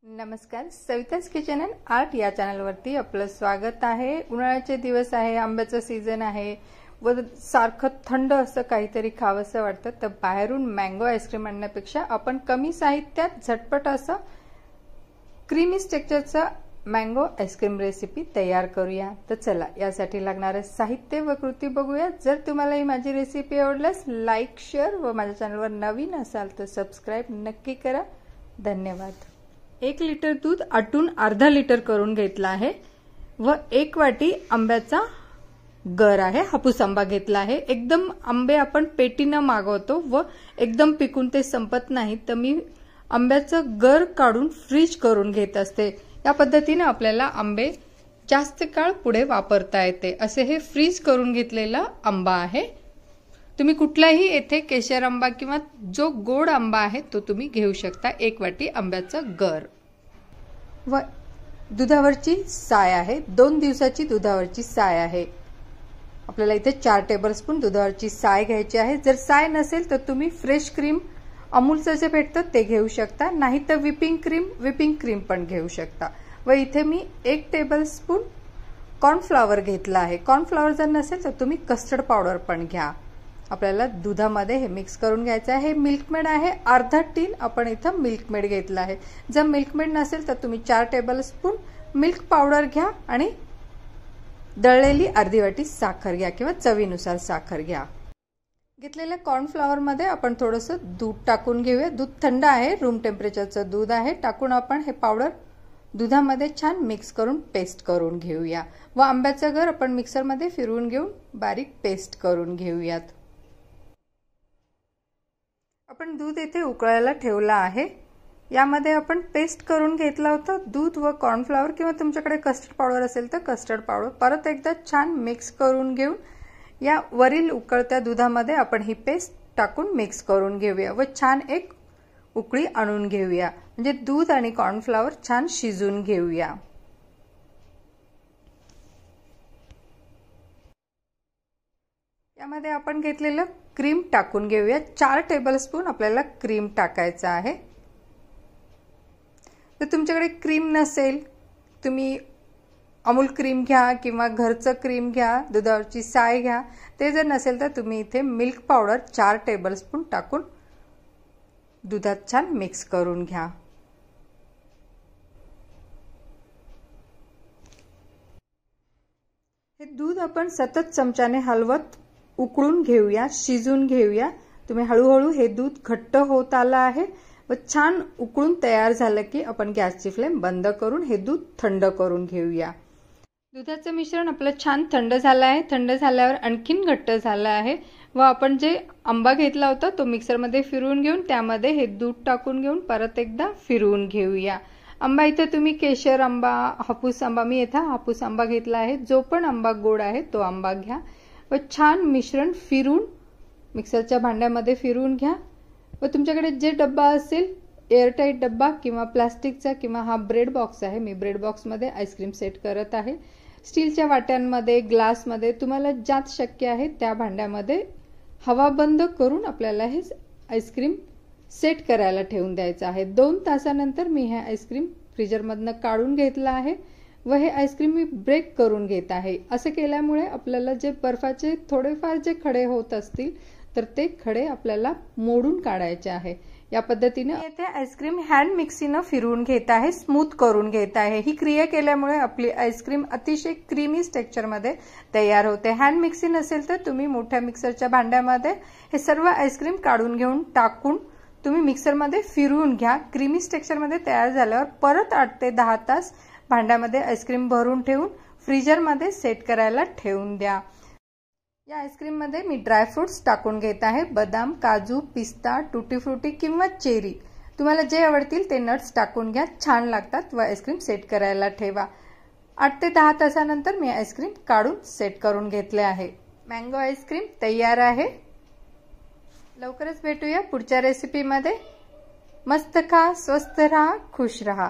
नमस्कार, Savita's kitchen and art या चॅनलवरती आपलं स्वागत आहे। उन्हाळ्याचे दिवस आहे, आंब्याचा सीजन आहे व सारखं थंड असं काहीतरी खावंसं वाटतं, तर बाहेरून मँगो आईस्क्रीम आणण्यापेक्षा आपण कमी साहित्यात झटपट असं क्रीमी टेक्स्चरचं मँगो आईस्क्रीम रेसिपी तयार करूया। तर चला, यासाठी लागणारे साहित्य व कृती बघूया। जर तुम्हाला ही माझी रेसिपी आवडल्यास लाईक, शेअर व माझ्या चॅनलवर नवीन असाल तर सबस्क्राइब नक्की करा। धन्यवाद। 1 लिटर दूध आटून अर्धा लिटर करून घेतला आहे व 1 वाटी आंब्याचा गर आहे, हापूस आंबा घेतला आहे। एकदम आंबे आपण पेटीने मागवतो व एकदम पिकून ते संपत नाही, तर मी आंब्याचं गर काढून फ्रीज करून घेत असते। या पद्धतीने आपल्याला आंबे जास्त काळ पुढे वापरता येते। असे हे फ्रीज करून घेतलेला आंबा आहे। तुम्ही कुठलाही येथे केशर आंबा किंवा जो गोड आंबा आहे तो तुम्ही घेऊ शकता। 1 वाटी आंब्याचा गर व दुधावरची साय आहे, 2 दिवसाची दुधावरची साय आहे। आपल्याला इथे 4 टेबलस्पून दुधावरची साय घ्यायची आहे। जर साय नसेल तर तुम्ही फ्रेश क्रीम अमूलचं जे भेटतं ते घेऊ शकता, नाही तर विपिंग क्रीम पण घेऊ शकता। व इथे मी 1 टेबलस्पून कॉर्नफ्लॉवर घेतला आहे। कॉर्नफ्लॉवर जर नसेल तर तुम्ही कस्टर्ड पावडर पण घ्या। आपल्याला दुधामध्ये हे मिक्स करून घ्यायचं आहे। हे मिल्कमेड आहे, अर्धा टीन आपण इथं मिल्कमेड घेतला आहे। जर मिल्कमेड नसेल तर तुम्ही 4 टेबलस्पून मिल्क पावडर घ्या आणि दळलेली अर्धी वाटी साखर घ्या किंवा चवीनुसार साखर घ्या। घेतलेल्या कॉर्नफ्लॉवर मध्ये आपण थोडंसं दूध टाकून घेऊया। दूध थंड आहे, रूम टेम्परेचरचं दूध आहे। टाकून आपण हे पावडर दुधामध्ये छान मिक्स करून पेस्ट करून घेऊया व आंब्याचं गर आपण मिक्सरमध्ये फिरवून घेऊन बारीक पेस्ट करून घेऊयात। आपण दूध येथे उकळायला ठेवला आहे। यामध्ये आपण पेस्ट करून घेतला होता दूध व कॉर्नफ्लॉवर, किंवा तुमच्याकडे कस्टर्ड पावडर असेल तर कस्टर्ड पावडर परत एकदा छान मिक्स करून घेऊन या वरील उकळत्या दुधामध्ये आपण ही पेस्ट टाकून मिक्स करून घेऊया व छान एक उकळी आणून घेऊया, म्हणजे दूध आणि कॉर्नफ्लॉवर छान शिजून घेऊया। यामध्ये आपण घेतलेलं क्रीम टाकून घेऊया। 4 टेबलस्पून आपल्याला क्रीम टाकायचं आहे। तर तुमच्याकडे क्रीम नसेल, तुम्ही अमूल क्रीम घ्या किंवा घरचं क्रीम घ्या, दुधावरची साय घ्या। ते जर नसेल तर तुम्ही इथे मिल्क पावडर 4 टेबलस्पून टाकून दुधात छान मिक्स करून घ्या। हे दूध आपण सतत चमच्याने हलवत उकळून घेऊया, शिजून घेऊया। तुम्ही हळूहळू हे दूध घट्ट होत आलं आहे व छान उकळून तयार झालं की आपण गॅसची फ्लेम बंद करून हे दूध थंड करून घेऊया। दुधाचं मिश्रण आपलं छान थंड झालं आहे। थंड झाल्यावर आणखीन घट्ट झालं आहे व आपण जे आंबा घेतला होता तो मिक्सरमध्ये फिरवून घेऊन त्यामध्ये हे दूध टाकून घेऊन परत एकदा फिरवून घेऊया। आंबा इथे तुम्ही केशर आंबा, हापूस आंबा, मी इथे हापूस आंबा घेतला आहे। जो पण आंबा गोड आहे तो आंबा घ्या व छान मिश्रण फिरून मिक्सरच्या भांड्यामध्ये फिरवून घ्या। व तुमच्याकडे जे डब्बा असेल, एअरटाईट डब्बा किंवा प्लास्टिकचा किंवा हा ब्रेड बॉक्स आहे, मी ब्रेड बॉक्समध्ये आईस्क्रीम सेट करत आहे। स्टीलच्या वाट्यांमध्ये, ग्लासमध्ये, तुम्हाला ज्यात शक्य आहे त्या भांड्यामध्ये हवा बंद करून आपल्याला हे आईस्क्रीम सेट करायला ठेवून द्यायचं आहे। 2 तासानंतर मी हे आईस्क्रीम फ्रीजरमधनं काढून घेतलं आहे व हे आईस्क्रीम मी ब्रेक करून घेत आहे। असं केल्यामुळे आपल्याला जे बर्फाचे थोडेफार जे खडे होत असतील तर ते खडे आपल्याला मोडून काढायचे आहे। या पद्धतीने येथे आईस्क्रीम हँड मिक्सीने फिरवून घेत आहे, स्मूथ करून घेत आहे। ही क्रिया केल्यामुळे आपली आईस्क्रीम अतिशय क्रीमी टेक्स्चर मध्ये तयार होते। हँड मिक्सी नसेल तर तुम्ही मोठ्या मिक्सरच्या भांड्यामध्ये हे सर्व आईस्क्रीम काढून घेऊन टाकून तुम्ही मिक्सरमध्ये फिरवून घ्या। क्रीमी टेक्स्चर मध्ये तयार झाल्यावर परत 8 ते 10 तास भांड्यामध्ये आईस्क्रीम भरून ठेवून फ्रीजरमध्ये सेट करायला ठेवून द्या। या आईस्क्रीम मध्ये मी ड्रायफ्रुट्स टाकून घेत आहे। बदाम, काजू, पिस्ता, टुटी फ्रुटी किंवा चेरी, तुम्हाला जे आवडतील ते नट्स टाकून घ्या, छान लागतात व आईस्क्रीम सेट करायला ठेवा। 8 ते 10 तासानंतर मी आईस्क्रीम काढून सेट करून घेतले आहे। मँगो आईस्क्रीम तयार आहे। लवकरच भेटूया पुढच्या रेसिपीमध्ये। मस्त खा, स्वस्थ रहा, खुश रहा।